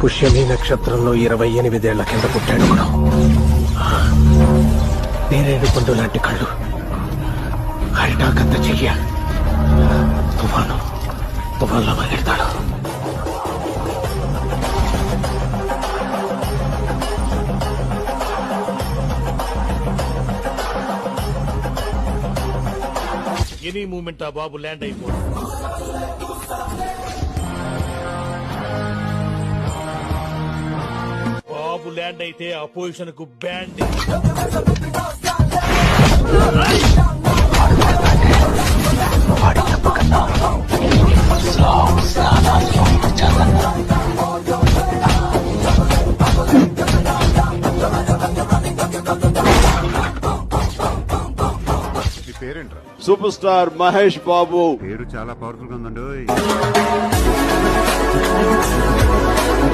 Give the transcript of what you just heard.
పుష్యమి నక్షత్రంలో 28 ఏళ్ల కింద పుట్టాడు కూడా. నేరేడు పండు లాంటి కళ్ళు, హరిటాకంత చెయ్య, తుఫాన్లో బయలుతాడు. ఎనీ మూమెంట్ ఆ బాబు ల్యాండ్ అయిపోతుంది. బాబు ల్యాండ్ అయితే ఆ పొజిషన్ కు band. పేరేంట్రా? Super star Mahesh Babu. పేరు చాలా పవర్ఫుల్ గా ఉందండి.